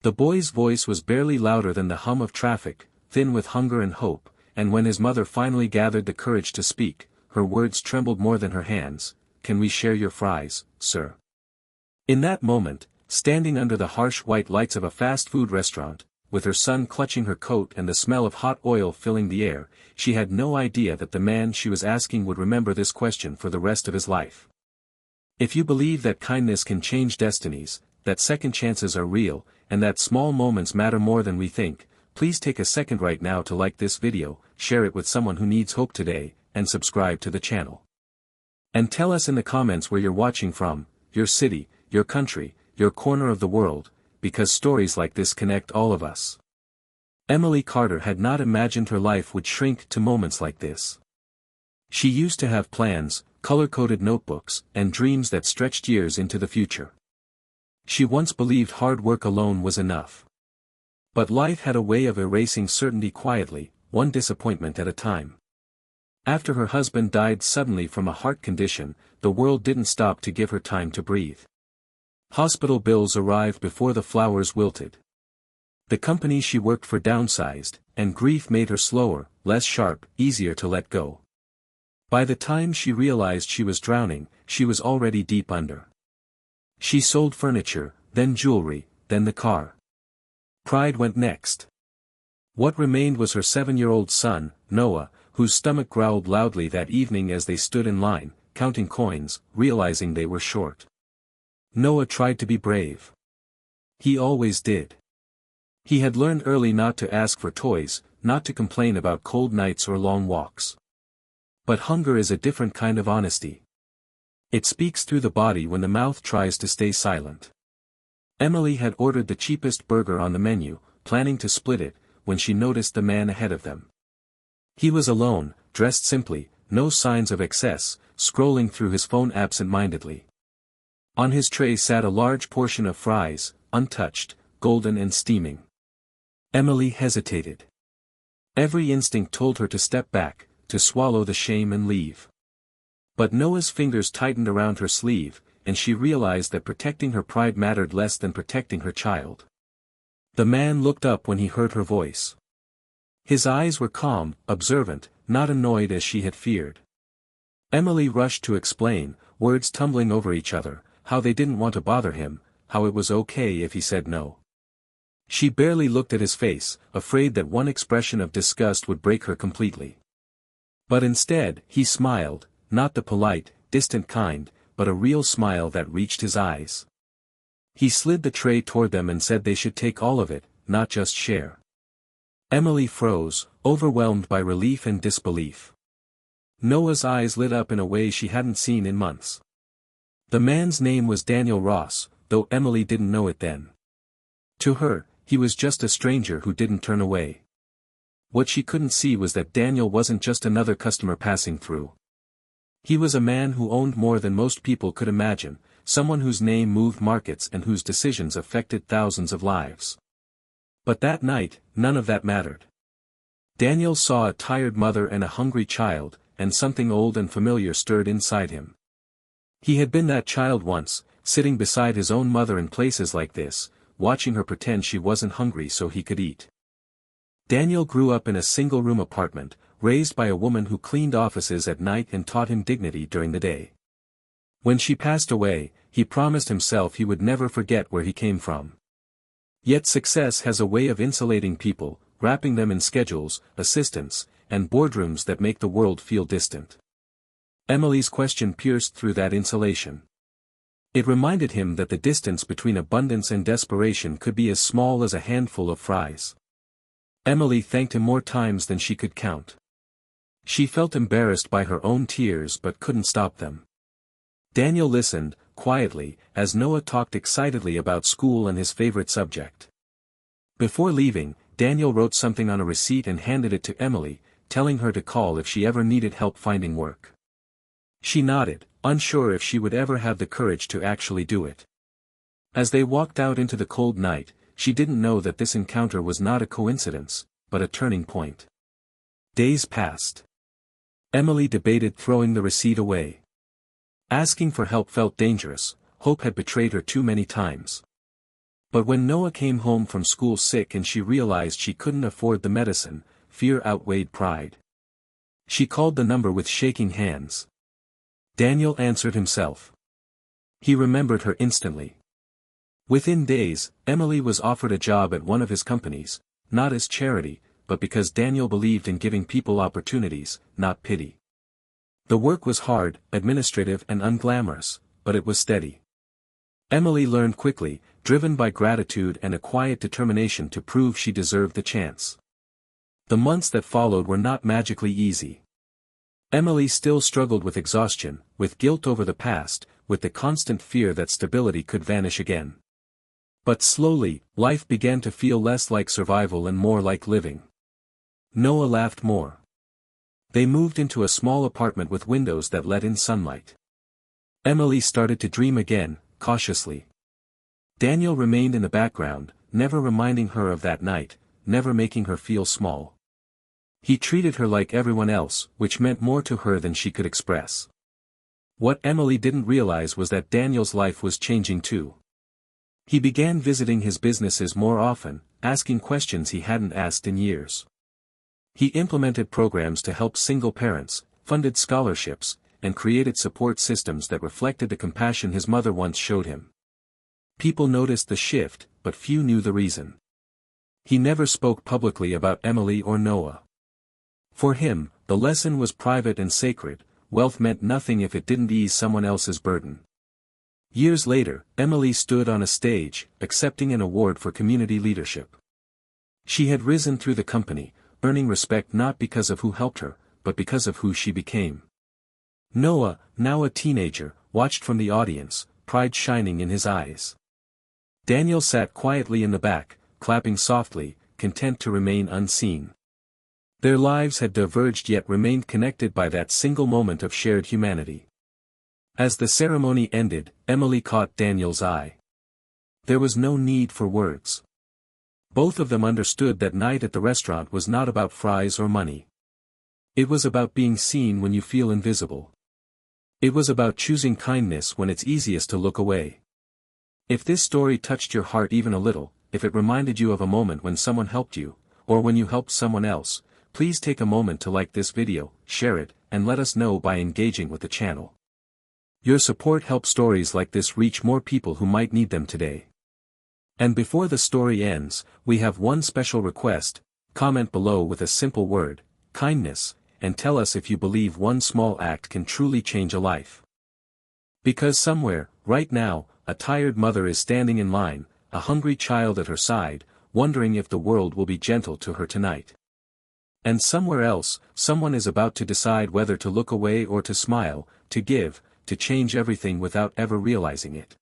The boy's voice was barely louder than the hum of traffic, thin with hunger and hope, and when his mother finally gathered the courage to speak, her words trembled more than her hands. "Can we share your fries, sir?" In that moment, standing under the harsh white lights of a fast food restaurant, with her son clutching her coat and the smell of hot oil filling the air, she had no idea that the man she was asking would remember this question for the rest of his life. If you believe that kindness can change destinies, that second chances are real, and that small moments matter more than we think, please take a second right now to like this video, share it with someone who needs hope today, and subscribe to the channel. And tell us in the comments where you're watching from, your city, your country, your corner of the world, because stories like this connect all of us. Emily Carter had not imagined her life would shrink to moments like this. She used to have plans, color-coded notebooks, and dreams that stretched years into the future. She once believed hard work alone was enough. But life had a way of erasing certainty quietly, one disappointment at a time. After her husband died suddenly from a heart condition, the world didn't stop to give her time to breathe. Hospital bills arrived before the flowers wilted. The company she worked for downsized, and grief made her slower, less sharp, easier to let go. By the time she realized she was drowning, she was already deep under. She sold furniture, then jewelry, then the car. Pride went next. What remained was her 7-year-old son, Noah, whose stomach growled loudly that evening as they stood in line, counting coins, realizing they were short. Noah tried to be brave. He always did. He had learned early not to ask for toys, not to complain about cold nights or long walks. But hunger is a different kind of honesty. It speaks through the body when the mouth tries to stay silent. Emily had ordered the cheapest burger on the menu, planning to split it, when she noticed the man ahead of them. He was alone, dressed simply, no signs of excess, scrolling through his phone absent-mindedly. On his tray sat a large portion of fries, untouched, golden and steaming. Emily hesitated. Every instinct told her to step back, to swallow the shame and leave. But Noah's fingers tightened around her sleeve, and she realized that protecting her pride mattered less than protecting her child. The man looked up when he heard her voice. His eyes were calm, observant, not annoyed as she had feared. Emily rushed to explain, words tumbling over each other, how they didn't want to bother him, how it was okay if he said no. She barely looked at his face, afraid that one expression of disgust would break her completely. But instead, he smiled, not the polite, distant kind, but a real smile that reached his eyes. He slid the tray toward them and said they should take all of it, not just share. Emily froze, overwhelmed by relief and disbelief. Noah's eyes lit up in a way she hadn't seen in months. The man's name was Daniel Ross, though Emily didn't know it then. To her, he was just a stranger who didn't turn away. What she couldn't see was that Daniel wasn't just another customer passing through. He was a man who owned more than most people could imagine, someone whose name moved markets and whose decisions affected thousands of lives. But that night, none of that mattered. Daniel saw a tired mother and a hungry child, and something old and familiar stirred inside him. He had been that child once, sitting beside his own mother in places like this, watching her pretend she wasn't hungry so he could eat. Daniel grew up in a single-room apartment, raised by a woman who cleaned offices at night and taught him dignity during the day. When she passed away, he promised himself he would never forget where he came from. Yet success has a way of insulating people, wrapping them in schedules, assistants, and boardrooms that make the world feel distant. Emily's question pierced through that insulation. It reminded him that the distance between abundance and desperation could be as small as a handful of fries. Emily thanked him more times than she could count. She felt embarrassed by her own tears but couldn't stop them. Daniel listened, quietly, as Noah talked excitedly about school and his favorite subject. Before leaving, Daniel wrote something on a receipt and handed it to Emily, telling her to call if she ever needed help finding work. She nodded, unsure if she would ever have the courage to actually do it. As they walked out into the cold night, she didn't know that this encounter was not a coincidence, but a turning point. Days passed. Emily debated throwing the receipt away. Asking for help felt dangerous, hope had betrayed her too many times. But when Noah came home from school sick and she realized she couldn't afford the medicine, fear outweighed pride. She called the number with shaking hands. Daniel answered himself. He remembered her instantly. Within days, Emily was offered a job at one of his companies, not as charity, but because Daniel believed in giving people opportunities, not pity. The work was hard, administrative and unglamorous, but it was steady. Emily learned quickly, driven by gratitude and a quiet determination to prove she deserved the chance. The months that followed were not magically easy. Emily still struggled with exhaustion, with guilt over the past, with the constant fear that stability could vanish again. But slowly, life began to feel less like survival and more like living. Noah laughed more. They moved into a small apartment with windows that let in sunlight. Emily started to dream again, cautiously. Daniel remained in the background, never reminding her of that night, never making her feel small. He treated her like everyone else, which meant more to her than she could express. What Emily didn't realize was that Daniel's life was changing too. He began visiting his businesses more often, asking questions he hadn't asked in years. He implemented programs to help single parents, funded scholarships, and created support systems that reflected the compassion his mother once showed him. People noticed the shift, but few knew the reason. He never spoke publicly about Emily or Noah. For him, the lesson was private and sacred. Wealth meant nothing if it didn't ease someone else's burden. Years later, Emily stood on a stage, accepting an award for community leadership. She had risen through the company, earning respect not because of who helped her, but because of who she became. Noah, now a teenager, watched from the audience, pride shining in his eyes. Daniel sat quietly in the back, clapping softly, content to remain unseen. Their lives had diverged yet remained connected by that single moment of shared humanity. As the ceremony ended, Emily caught Daniel's eye. There was no need for words. Both of them understood that night at the restaurant was not about fries or money. It was about being seen when you feel invisible. It was about choosing kindness when it's easiest to look away. If this story touched your heart even a little, if it reminded you of a moment when someone helped you, or when you helped someone else, please take a moment to like this video, share it, and let us know by engaging with the channel. Your support helps stories like this reach more people who might need them today. And before the story ends, we have one special request: comment below with a simple word, kindness, and tell us if you believe one small act can truly change a life. Because somewhere, right now, a tired mother is standing in line, a hungry child at her side, wondering if the world will be gentle to her tonight. And somewhere else, someone is about to decide whether to look away or to smile, to give, to change everything without ever realizing it.